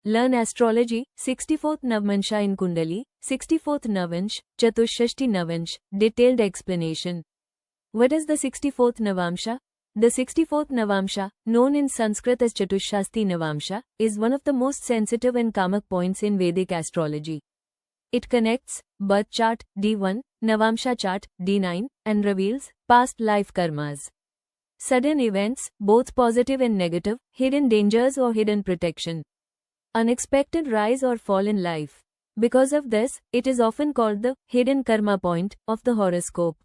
Learn astrology, 64th Navamansha in Kundali, 64th Navansha, Chatushashti Navansha, detailed explanation. What is the 64th Navamsha? The 64th Navamsha, known in Sanskrit as Chatushashti Navamsha, is one of the most sensitive and karmic points in Vedic astrology. It connects birth chart D1, Navamsha chart D9, and reveals past life karmas. Sudden events, both positive and negative, hidden dangers or hidden protection. Unexpected rise or fall in life. Because of this, it is often called the hidden karma point of the horoscope.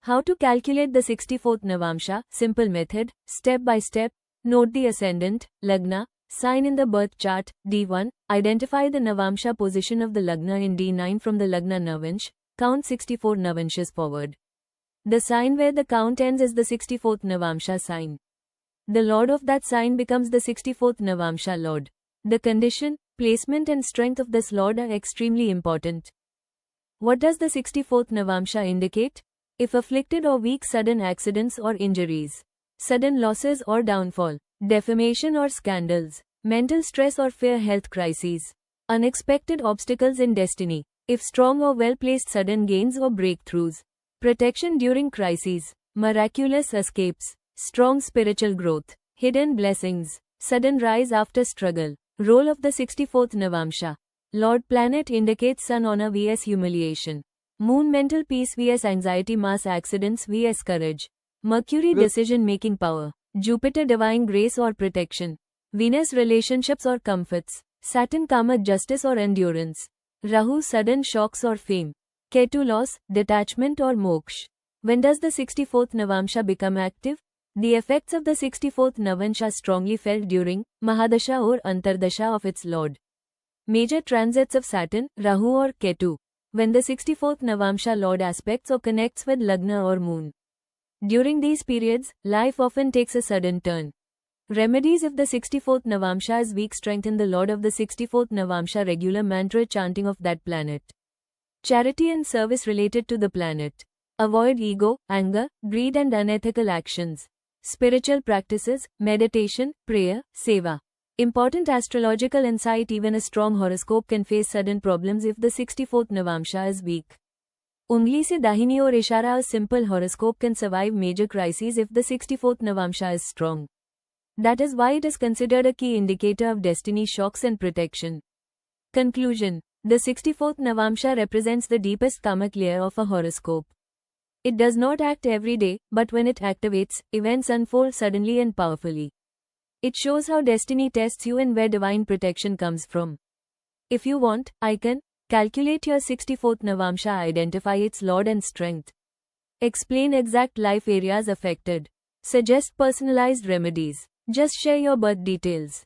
How to calculate the 64th Navamsha? Simple method, step by step. Note the ascendant, Lagna, sign in the birth chart, D1. Identify the Navamsha position of the Lagna in D9 from the Lagna Navansh. Count 64 Navanshas forward. The sign where the count ends is the 64th Navamsha sign. The lord of that sign becomes the 64th Navamsha lord. The condition, placement and strength of this lord are extremely important. What does the 64th Navamsha indicate? If afflicted or weak, sudden accidents or injuries, sudden losses or downfall, defamation or scandals, mental stress or fear, health crises, unexpected obstacles in destiny. If strong or well-placed, sudden gains or breakthroughs, protection during crises, miraculous escapes, strong spiritual growth, hidden blessings, sudden rise after struggle. Role of the 64th Navamsha. Lord planet indicates Sun honor vs humiliation. Moon mental peace vs anxiety, mass accidents vs courage. Mercury decision-making power. Jupiter divine grace or protection. Venus relationships or comforts. Saturn karma justice or endurance. Rahu sudden shocks or fame. Ketu loss, detachment or moksha. When does the 64th Navamsha become active? The effects of the 64th Navansha strongly felt during Mahadasha or Antardasha of its lord. Major transits of Saturn, Rahu or Ketu. When the 64th Navamsha lord aspects or connects with Lagna or Moon. During these periods, life often takes a sudden turn. Remedies: if the 64th Navamsha is weak, strengthen the lord of the 64th Navamsha, regular mantra chanting of that planet. Charity and service related to the planet. Avoid ego, anger, greed and unethical actions. Spiritual practices, meditation, prayer, seva. Important astrological insight: even a strong horoscope can face sudden problems if the 64th Navamsha is weak. Ungli se dahini or ishara: a simple horoscope can survive major crises if the 64th Navamsha is strong. That is why it is considered a key indicator of destiny, shocks and protection. Conclusion: the 64th Navamsha represents the deepest karmic layer of a horoscope. It does not act every day, but when it activates, events unfold suddenly and powerfully. It shows how destiny tests you and where divine protection comes from. If you want, I can calculate your 64th Navamsha, identify its lord and strength, explain exact life areas affected, suggest personalized remedies. Just share your birth details.